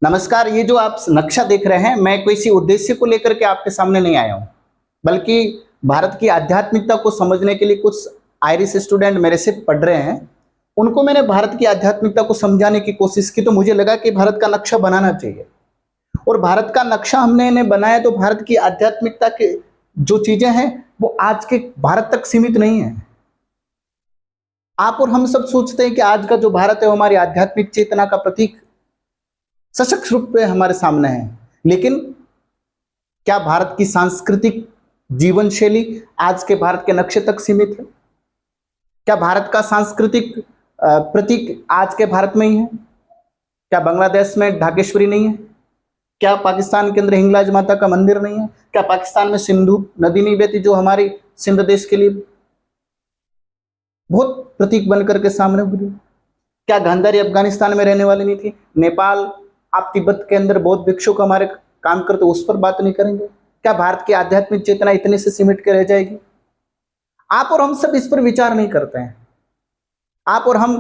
नमस्कार। ये जो आप नक्शा देख रहे हैं, मैं किसी उद्देश्य को लेकर के आपके सामने नहीं आया हूँ, बल्कि भारत की आध्यात्मिकता को समझने के लिए कुछ आयरिश स्टूडेंट मेरे से पढ़ रहे हैं। उनको मैंने भारत की आध्यात्मिकता को समझाने की कोशिश की, तो मुझे लगा कि भारत का नक्शा बनाना चाहिए। और भारत का नक्शा हमने इन्हें बनाया तो भारत की आध्यात्मिकता के जो चीजें हैं वो आज के भारत तक सीमित नहीं है। आप और हम सब सोचते हैं कि आज का जो भारत है वो हमारी आध्यात्मिक चेतना का प्रतीक सशक्त रूप में हमारे सामने है, लेकिन क्या भारत की सांस्कृतिक जीवन शैली आज के भारत के नक्शे तक सीमित है? क्या भारत का सांस्कृतिक प्रतीक आज के भारत में ही है? क्या बांग्लादेश में ढाकेश्वरी नहीं है? क्या पाकिस्तान के अंदर हिंगलाज माता का मंदिर नहीं है? क्या पाकिस्तान में सिंधु नदी नहीं बहती, जो हमारी सिंध देश के लिए बहुत प्रतीक बनकर के सामने उभरी? क्या गांधारी अफगानिस्तान में रहने वाली नहीं थी? नेपाल, आप तिब्बत के अंदर बौद्ध भिक्षु का हमारे काम करते, उस पर बात नहीं करेंगे? क्या भारत की आध्यात्मिक चेतना इतने से सिमट के रह जाएगी? आप और हम सब इस पर विचार नहीं करते हैं। आप और हम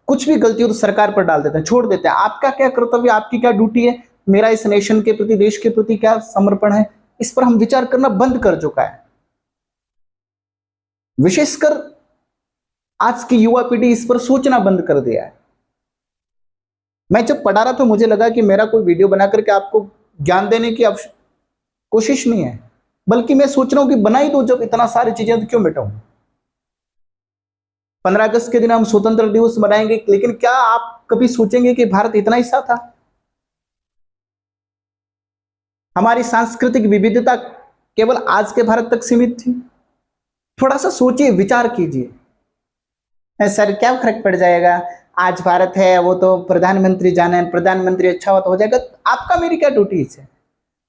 कुछ भी गलती हो तो सरकार पर डाल देते हैं, छोड़ देते हैं। आपका क्या कर्तव्य, आपकी क्या ड्यूटी है, मेरा इस नेशन के प्रति, देश के प्रति क्या समर्पण है, इस पर हम विचार करना बंद कर चुका है। विशेषकर आज की युवा पीढ़ी इस पर सोचना बंद कर दिया है। मैं जब पढ़ा रहा था मुझे लगा कि मेरा कोई वीडियो बना करके आपको ज्ञान देने की कोशिश नहीं है, बल्कि मैं सोच रहा हूं कि बना ही दो, जब इतना सारी चीजें तो क्यों मिटाऊं। 15 अगस्त के दिन हम स्वतंत्र दिवस मनाएंगे, लेकिन क्या आप कभी सोचेंगे कि भारत इतना हिस्सा था? हमारी सांस्कृतिक विविधता केवल आज के भारत तक सीमित थी? थोड़ा सा सोचिए, विचार कीजिए। सर क्या फर्क पड़ जाएगा, आज भारत है, वो तो प्रधानमंत्री जाने, प्रधानमंत्री अच्छा हो तो हो जाएगा। आपका मेरी क्या ड्यूटी है?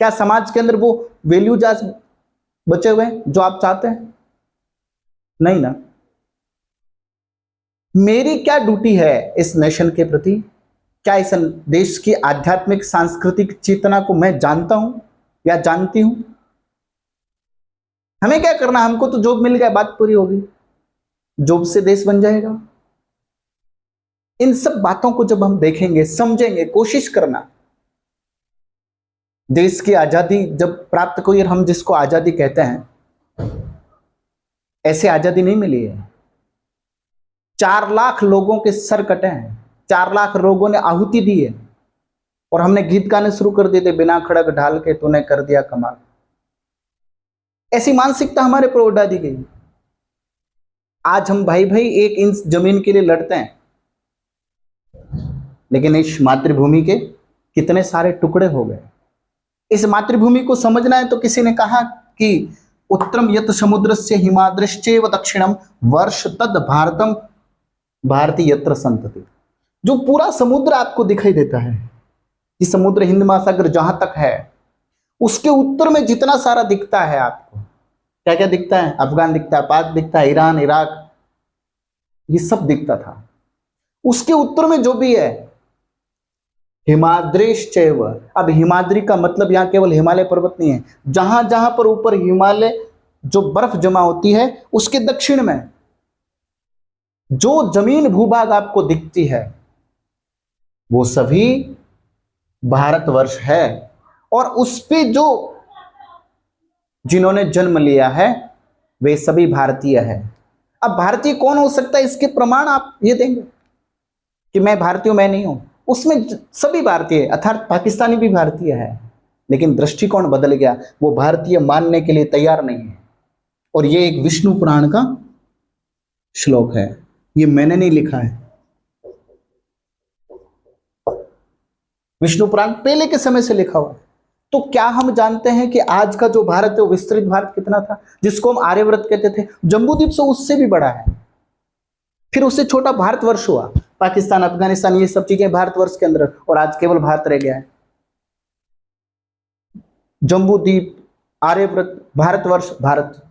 क्या समाज के अंदर वो वैल्यूज आज बचे हुए हैं जो आप चाहते हैं? नहीं ना। मेरी क्या ड्यूटी है इस नेशन के प्रति? क्या इस देश की आध्यात्मिक सांस्कृतिक चेतना को मैं जानता हूं या जानती हूं? हमें क्या करना, हमको तो जॉब मिल गया, बात पूरी होगी, जॉब से देश बन जाएगा। इन सब बातों को जब हम देखेंगे, समझेंगे, कोशिश करना। देश की आजादी जब प्राप्त हुई, और हम जिसको आजादी कहते हैं, ऐसे आजादी नहीं मिली है। 4 लाख लोगों के सर कटे हैं, 4 लाख लोगों ने आहुति दी है, और हमने गीत गाने शुरू कर दिए थे, बिना खड़ग ढाल के तूने कर दिया कमाल। ऐसी मानसिकता हमारे पर उड़ा दी गई। आज हम भाई भाई 1 इंच जमीन के लिए लड़ते हैं, लेकिन इस मातृभूमि के कितने सारे टुकड़े हो गए। इस मातृभूमि को समझना है तो किसी ने कहा कि उत्तरम यत समुद्र से हिमाद्रश्चैव दक्षिणम वर्ष तद भारतम भारती यत्र संतति। जो पूरा समुद्र आपको दिखाई देता है, ये समुद्र हिंद महासागर जहां तक है, उसके उत्तर में जितना सारा दिखता है आपको, क्या क्या दिखता है? अफगान दिखता है, पाक दिखता है, ईरान, इराक, ये सब दिखता था। उसके उत्तर में जो भी है हिमाद्रेश्चैव। अब हिमाद्री का मतलब यहां केवल हिमालय पर्वत नहीं है, जहां जहां पर ऊपर हिमालय जो बर्फ जमा होती है, उसके दक्षिण में जो जमीन भूभाग आपको दिखती है, वो सभी भारतवर्ष है। और उस पे जो जिन्होंने जन्म लिया है वे सभी भारतीय है। अब भारतीय कौन हो सकता है, इसके प्रमाण आप ये देंगे कि मैं भारतीय हूं, मैं नहीं हूं? उसमें सभी भारतीय, अर्थात पाकिस्तानी भी भारतीय है, लेकिन दृष्टिकोण बदल गया, वो भारतीय मानने के लिए तैयार नहीं है। और ये एक विष्णु पुराण का श्लोक है, ये मैंने नहीं लिखा है, विष्णु पुराण पहले के समय से लिखा हुआ है। तो क्या हम जानते हैं कि आज का जो भारत है वो विस्तृत भारत कितना था, जिसको हम आर्यव्रत कहते थे? जम्बूद्वीप से उससे भी बड़ा है, फिर उससे छोटा भारतवर्ष हुआ। पाकिस्तान, अफगानिस्तान, ये सब चीजें भारतवर्ष के अंदर, और आज केवल भारत रह गया है। जम्बूद्वीप, आर्यव्रत, भारतवर्ष, भारत।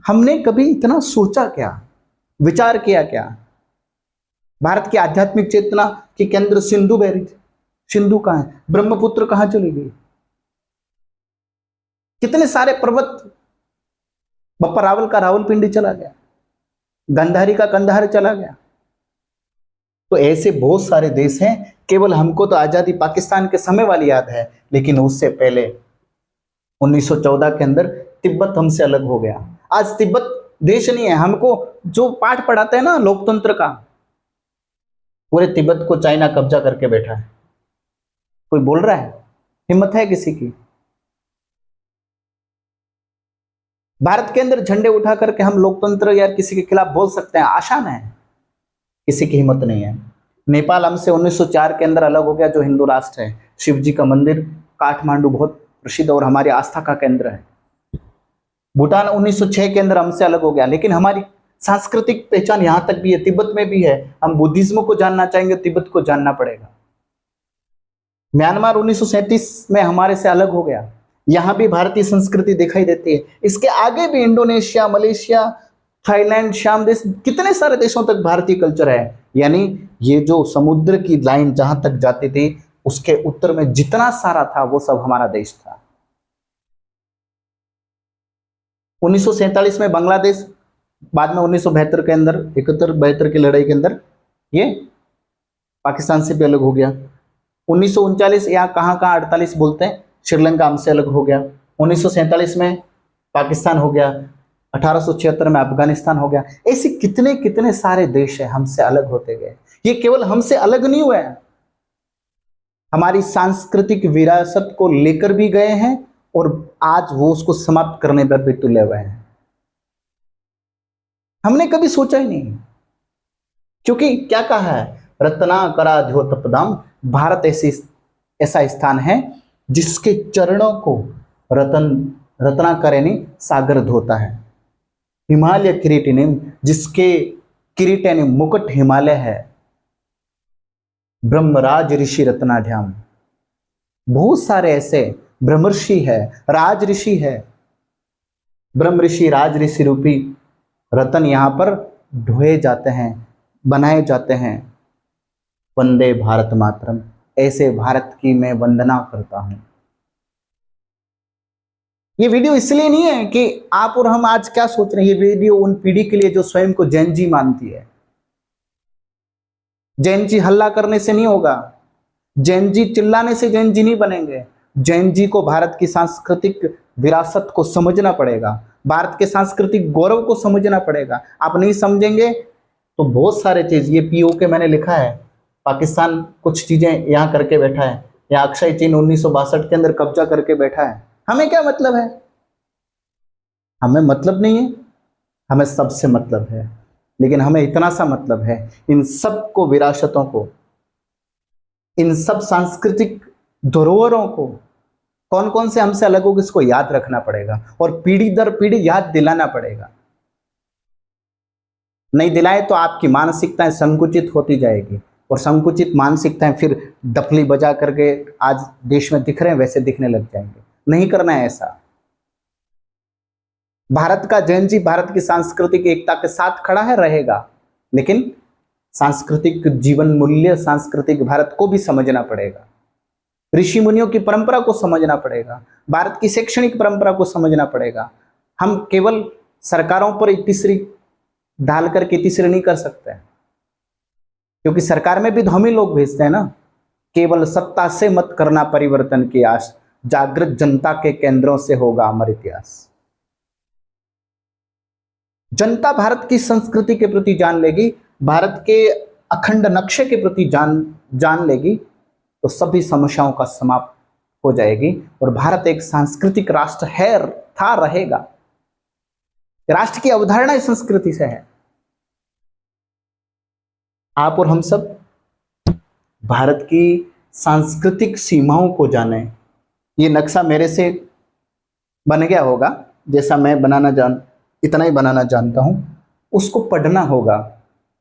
हमने कभी इतना सोचा क्या, विचार किया क्या? भारत की आध्यात्मिक चेतना के केंद्र सिंधु बह रही थी, सिंधु कहां है? ब्रह्मपुत्र कहां चली गई? कितने सारे पर्वत, बप्पा रावल का रावलपिंडी चला गया, गांधारी का कंधार चला गया। तो ऐसे बहुत सारे देश हैं। केवल हमको तो आजादी पाकिस्तान के समय वाली याद है, लेकिन उससे पहले 1914 के अंदर तिब्बत हमसे अलग हो गया। आज तिब्बत देश नहीं है। हमको जो पाठ पढ़ाते हैं ना लोकतंत्र का, पूरे तिब्बत को चाइना कब्जा करके बैठा है। कोई बोल रहा है? हिम्मत है किसी की? भारत के अंदर झंडे उठा करके हम लोकतंत्र या किसी के खिलाफ बोल सकते हैं, आसान है। किसी की हिम्मत नहीं है। नेपाल हमसे 1904 के अंदर अलग हो गया, जो हिंदू राष्ट्र है। शिव जी का मंदिर काठमांडू बहुत प्रसिद्ध और हमारी आस्था का केंद्र है। भूटान 1906 के अंदर हमसे अलग हो गया, लेकिन हमारी सांस्कृतिक पहचान यहां तक भी है, तिब्बत में भी है। हम बुद्धिज्म को जानना चाहेंगे, तिब्बत को जानना पड़ेगा। म्यांमार 1937 में हमारे से अलग हो गया, यहां भी भारतीय संस्कृति दिखाई देती है। इसके आगे भी इंडोनेशिया, मलेशिया, थाईलैंड, श्याम देश, कितने सारे देशों तक भारतीय कल्चर है। यानी ये जो समुद्र की लाइन जहां तक जाती थी, उसके उत्तर में जितना सारा था वो सब हमारा देश था। 1947 में बांग्लादेश, बाद में 1972 के अंदर 71-72 की लड़ाई के अंदर ये पाकिस्तान से भी अलग हो गया। 1939 यहाँ कहाँ 48 बोलते हैं, श्रीलंका हमसे अलग हो गया। 1947 में पाकिस्तान हो गया, 1876 में अफगानिस्तान हो गया। ऐसे कितने कितने सारे देश है हमसे अलग होते गए। ये केवल हमसे अलग नहीं हुए हैं, हमारी सांस्कृतिक विरासत को लेकर भी गए हैं और आज वो उसको समाप्त करने पर भी तुले हुए हैं। हमने कभी सोचा ही नहीं, क्योंकि क्या कहा है, रत्नाकरा द्योतपदम, भारत ऐसा स्थान है जिसके चरणों को रत्नाकर यानी सागर धोता है। हिमालय किरीटिनी, जिसके किरीट यानी मुकुट हिमालय है। ब्रह्मराज ऋषि रत्नाध्याम, बहुत सारे ऐसे ब्रह्मर्षि है, राज ऋषि है। ब्रह्म ऋषि, राज ऋषि रूपी रतन यहां पर ढोए जाते हैं, बनाए जाते हैं। वंदे भारत मातरम, ऐसे भारत की मैं वंदना करता हूं। ये वीडियो इसलिए नहीं है कि आप और हम आज क्या सोच रहे हैं, ये वीडियो उन पीढ़ी के लिए जो स्वयं को जैन जी मानती है। जैन जी हल्ला करने से नहीं होगा, जैन जी चिल्लाने से जैन जी नहीं बनेंगे। जैन जी को भारत की सांस्कृतिक विरासत को समझना पड़ेगा, भारत के सांस्कृतिक गौरव को समझना पड़ेगा। आप नहीं समझेंगे तो बहुत सारे चीज, ये पीओके मैंने लिखा है, पाकिस्तान कुछ चीजें यहां करके बैठा है, या अक्षय चीन 1962 के अंदर कब्जा करके बैठा है। हमें क्या मतलब है? हमें मतलब नहीं है, हमें सबसे मतलब है। लेकिन हमें इतना सा मतलब है, इन सब को, विरासतों को, इन सब सांस्कृतिक धरोहरों को कौन कौन से हमसे अलग होगा इसको याद रखना पड़ेगा और पीढ़ी दर पीढ़ी याद दिलाना पड़ेगा। नहीं दिलाए तो आपकी मानसिकताएं संकुचित होती जाएगी, और संकुचित मानसिकताएं फिर डफली बजा करके आज देश में दिख रहे हैं वैसे दिखने लग जाएंगे। नहीं करना है ऐसा। भारत का जैन जी भारत की सांस्कृतिक एकता के साथ खड़ा है, रहेगा, लेकिन सांस्कृतिक जीवन मूल्य, सांस्कृतिक भारत को भी समझना पड़ेगा। ऋषि मुनियों की परंपरा को समझना पड़ेगा, भारत की शैक्षणिक परंपरा को समझना पड़ेगा। हम केवल सरकारों पर तीसरी डाल करके तीसरी नहीं कर सकते, क्योंकि सरकार में भी तो हम ही लोग भेजते हैं ना। केवल सत्ता से मत करना परिवर्तन की आस, जागृत जनता के केंद्रों से होगा अमर इतिहास। जनता भारत की संस्कृति के प्रति जान लेगी, भारत के अखंड नक्शे के प्रति जान लेगी, तो सभी समस्याओं का समाप्त हो जाएगी। और भारत एक सांस्कृतिक राष्ट्र है, था, रहेगा। राष्ट्र की अवधारणा इस संस्कृति से है। आप और हम सब भारत की सांस्कृतिक सीमाओं को जाने। ये नक्शा मेरे से बन गया होगा, जैसा मैं इतना ही बनाना जानता हूं, उसको पढ़ना होगा।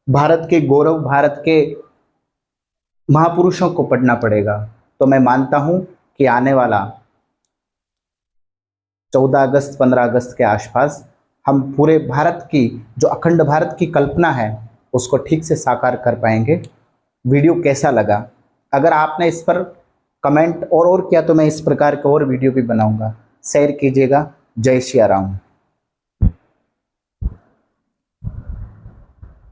भारत के गौरव, भारत के महापुरुषों को पढ़ना पड़ेगा। तो मैं मानता हूं कि आने वाला 14 अगस्त 15 अगस्त के आसपास हम पूरे भारत की, जो अखंड भारत की कल्पना है, उसको ठीक से साकार कर पाएंगे। वीडियो कैसा लगा? अगर आपने इस पर कमेंट और किया तो मैं इस प्रकार के और वीडियो भी बनाऊंगा। शेयर कीजिएगा। जय सिया राम।